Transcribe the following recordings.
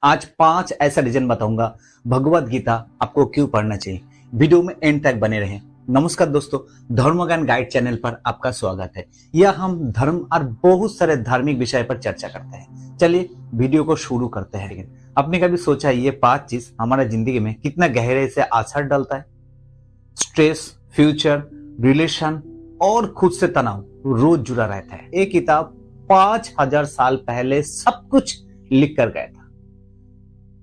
आज 5 ऐसा रीजन बताऊंगा भगवत गीता आपको क्यों पढ़ना चाहिए। वीडियो में एंड तक बने रहें। नमस्कार दोस्तों, धर्म ज्ञान गाइड चैनल पर आपका स्वागत है। यह हम धर्म और बहुत सारे धार्मिक विषय पर चर्चा करते हैं। चलिए वीडियो को शुरू करते हैं। आपने कभी सोचा ये 5 चीज हमारा जिंदगी में कितना गहरे से असर डालता है? स्ट्रेस, फ्यूचर, रिलेशन और खुद से तनाव रोज जुड़ा रहता है। ये किताब 5000 साल पहले सब कुछ लिख कर गया था।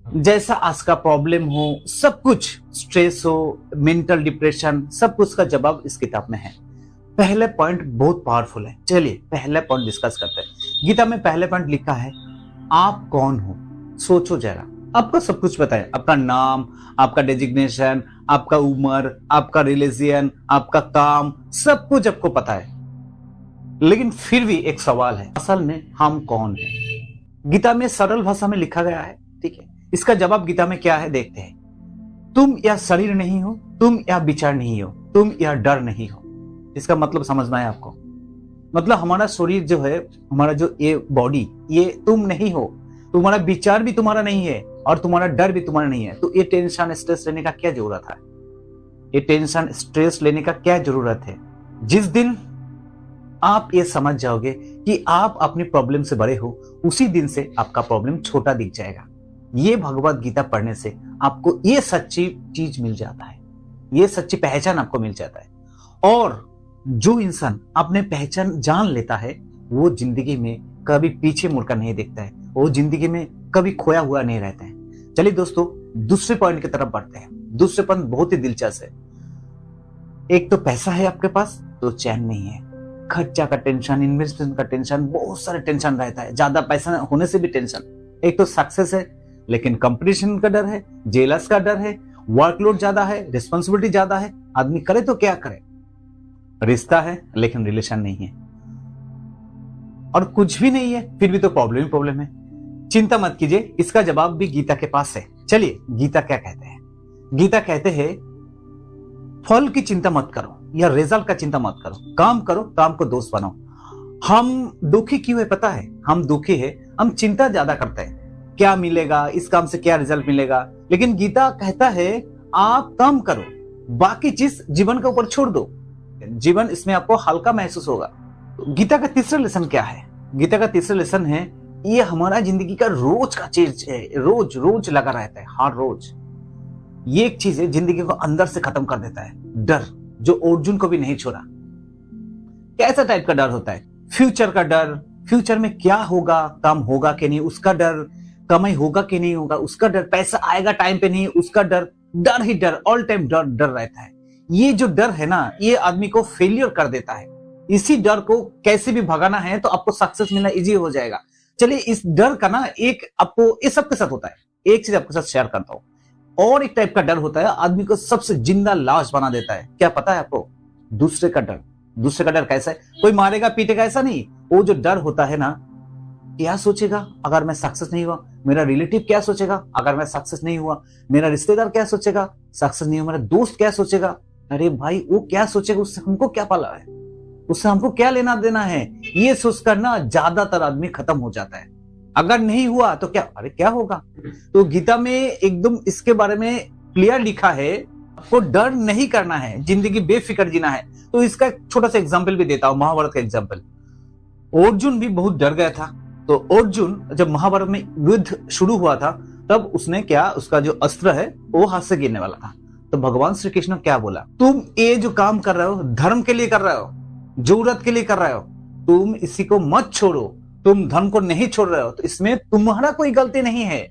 जैसा आज का प्रॉब्लम हो, सब कुछ स्ट्रेस हो, मेंटल डिप्रेशन, सब कुछ का जवाब इस किताब में है। पहले पॉइंट बहुत पावरफुल है। चलिए पहले पॉइंट डिस्कस करते हैं। गीता में पहले पॉइंट लिखा है, आप कौन हो? सोचो जरा, आपको सब कुछ पता है। आपका नाम, आपका डेजिग्नेशन, आपका उम्र, आपका रिलीजियन, आपका काम, सब कुछ आपको पता है। लेकिन फिर भी एक सवाल है, असल में हम कौन हैं? गीता में सरल भाषा में लिखा गया है, ठीक है। इसका जवाब गीता में क्या है देखते हैं। तुम यह शरीर नहीं हो, तुम यह विचार नहीं हो, तुम यह डर नहीं हो। इसका मतलब समझना है आपको। मतलब हमारा शरीर जो है, हमारा जो ये बॉडी, ये तुम नहीं हो। तुम्हारा विचार भी तुम्हारा नहीं है और तुम्हारा डर भी तुम्हारा नहीं है। तो ये टेंशन स्ट्रेस लेने का क्या जरूरत है? ये टेंशन स्ट्रेस लेने का क्या जरूरत है? जिस दिन आप ये समझ जाओगे कि आप अपनी प्रॉब्लम से बड़े हो, उसी दिन से आपका प्रॉब्लम छोटा दिख जाएगा। ये भगवत गीता पढ़ने से आपको ये सच्ची चीज मिल जाता है, ये सच्ची पहचान आपको मिल जाता है। और जो इंसान अपने पहचान जान लेता है, वो जिंदगी में कभी पीछे मुड़कर नहीं देखता है, वो जिंदगी में कभी खोया हुआ नहीं रहता है। चलिए दोस्तों, दूसरे पॉइंट की तरफ बढ़ते हैं। दूसरे पॉइंट बहुत ही दिलचस्प है। एक तो पैसा है आपके पास तो चैन नहीं है। खर्चा का टेंशन, इन्वेस्टमेंट का टेंशन, बहुत सारे टेंशन रहता है। ज्यादा पैसा होने से भी टेंशन। एक तो सक्सेस है लेकिन कंपटीशन का डर है, जेलस का डर है, वर्कलोड ज्यादा है, रिस्पांसिबिलिटी ज्यादा है। आदमी करे तो क्या करे? रिश्ता है लेकिन रिलेशन नहीं है, और कुछ भी नहीं है, फिर भी तो प्रॉब्लम ही प्रॉब्लम है। चिंता मत कीजिए, इसका जवाब भी गीता के पास है। चलिए गीता क्या कहते हैं। गीता कहते हैं, फल की चिंता मत करो या रिजल्ट का चिंता मत करो। काम करो, काम को दोस्त बनाओ। हम दुखी क्यों है पता है? हम दुखी है, हम चिंता ज्यादा करते हैं, क्या मिलेगा, इस काम से क्या रिजल्ट मिलेगा। लेकिन गीता कहता है, आप काम करो, बाकी चीज जीवन के ऊपर छोड़ दो। जीवन इसमें आपको हल्का महसूस होगा। तो गीता का तीसरा लेसन क्या है? गीता का तीसरा लेसन है, ये हमारा जिंदगी का रोज का चीज है, रोज रोज लगा रहता है, हर रोज। ये एक चीज है जिंदगी को अंदर से खत्म कर देता है। डर, जो अर्जुन को भी नहीं छोड़ा। कैसा टाइप का डर होता है? फ्यूचर का डर, फ्यूचर में क्या होगा, काम होगा कि नहीं उसका डर, कमाई होगा कि नहीं होगा उसका डर, पैसा आएगा टाइम पे नहीं उसका डर। डर ही डर, ऑल टाइम डर डर रहता है। ये जो डर है ना, ये आदमी को फेलियर कर देता है। इसी डर को कैसे भी भगाना है तो आपको सक्सेस मिलना इजी हो जाएगा। चलिए इस डर का ना एक आपको, ये सबके साथ होता है। एक चीज आपके साथ शेयर करता हूं। और एक टाइप का डर होता है, आदमी को सबसे जिंदा लाश बना देता है। क्या पता है आपको? दूसरे का डर। दूसरे का डर कैसा है? कोई मारेगा पीटेगा ऐसा नहीं। वो जो डर होता है ना, क्या सोचेगा अगर मैं सक्सेस नहीं हुआ? मेरा रिलेटिव क्या सोचेगा अगर मैं सक्सेस नहीं हुआ? मेरा रिश्तेदार क्या सोचेगा सक्सेस नहीं हुआ? मेरा दोस्त क्या सोचेगा? अरे भाई वो क्या सोचेगा, उससे हमको क्या पाला है, उससे हमको क्या लेना देना है? ये सोचकर ना ज्यादातर आदमी खत्म हो जाता है। अगर नहीं हुआ तो क्या, अरे क्या होगा? तो गीता में एकदम इसके बारे में क्लियर लिखा है, आपको डर नहीं करना है, जिंदगी बेफिक्र जीना है। तो इसका एक छोटा सा एग्जाम्पल भी देता हूं, महाभारत का एग्जाम्पल। अर्जुन भी बहुत डर गया था। तो अर्जुन जब महाभारत में युद्ध शुरू हुआ था, तब उसने क्या, उसका जो अस्त्र है वो हाथ से गिरने वाला था। तो भगवान श्री कृष्ण क्या बोला? तुम ये जो काम कर रहे हो धर्म के लिए कर रहे हो, जरूरत के लिए कर रहे हो, तुम इसी को मत छोड़ो। तुम धर्म को नहीं छोड़ रहे हो तो इसमें तुम्हारा कोई गलती नहीं है।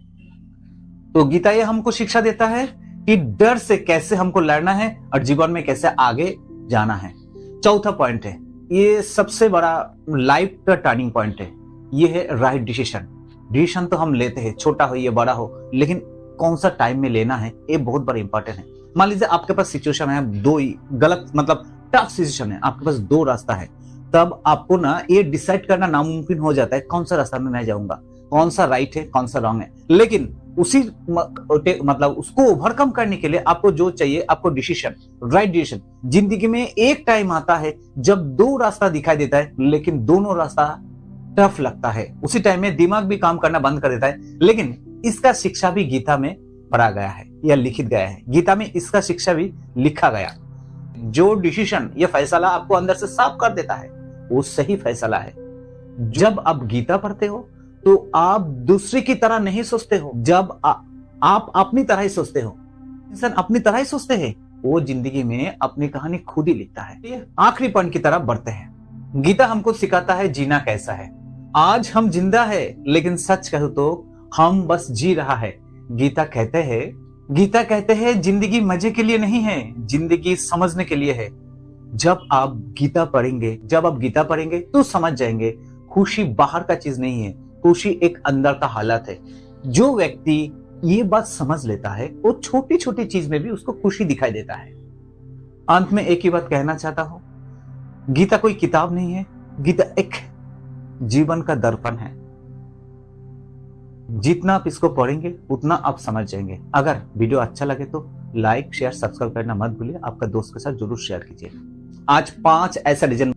तो गीता ये हमको शिक्षा देता है कि डर से कैसे हमको लड़ना है और जीवन में कैसे आगे जाना है। चौथा पॉइंट है, ये सबसे बड़ा लाइफ का टर्निंग पॉइंट है। ये है राइट डिसीजन। डिसीजन तो हम लेते हैं, छोटा हो या बड़ा हो, लेकिन कौन सा टाइम में लेना है ये बहुत बड़ा इंपॉर्टेंट है। मान लीजिए आपके पास सिचुएशन है, दो ही गलत, मतलब टफ सिचुएशन है, आपके पास 2 रास्ता है, तब आपको ना ये डिसाइड करना नामुमकिन हो जाता है कौन सा रास्ता में मैं जाऊंगा, कौन सा राइट है कौन सा रॉन्ग है। लेकिन उसी मतलब उसको ओवरकम करने के लिए आपको जो चाहिए, आपको डिसीजन, राइट डिसीजन। जिंदगी में एक टाइम आता है जब 2 रास्ता दिखाई देता है, लेकिन दोनों रास्ता टफ लगता है। उसी टाइम में दिमाग भी काम करना बंद कर देता है, लेकिन इसका शिक्षा भी गीता में पढ़ा गया है या लिखित गया है। गीता में इसका शिक्षा भी लिखा गया। जो डिसीजन या फैसला आपको अंदर से साफ कर देता है वो सही फैसला है। जब आप गीता पढ़ते हो तो आप दूसरे की तरह नहीं सोचते हो। जब आप अपनी तरह ही सोचते हो, इंसान अपनी तरह ही सोचते हैं, वो जिंदगी में अपनी कहानी खुद ही लिखता है। आखिरी पॉइंट की तरफ बढ़ते हैं। गीता हमको सिखाता है जीना कैसा है। आज हम जिंदा है, लेकिन सच कहूं तो हम बस जी रहा है। गीता कहते हैं जिंदगी मजे के लिए नहीं है, जिंदगी समझने के लिए है। जब आप गीता पढ़ेंगे तो समझ जाएंगे खुशी बाहर का चीज नहीं है, खुशी एक अंदर का हालत है। जो व्यक्ति ये बात समझ लेता है वो छोटी छोटी चीज में भी उसको खुशी दिखाई देता है। अंत में एक ही बात कहना चाहता हूं, गीता कोई किताब नहीं है, गीता एक जीवन का दर्पण है। जितना आप इसको पढ़ेंगे उतना आप समझ जाएंगे। अगर वीडियो अच्छा लगे तो लाइक शेयर सब्सक्राइब करना मत भूलिए। आपका दोस्त के साथ जरूर शेयर कीजिए। आज 5 ऐसा रीजन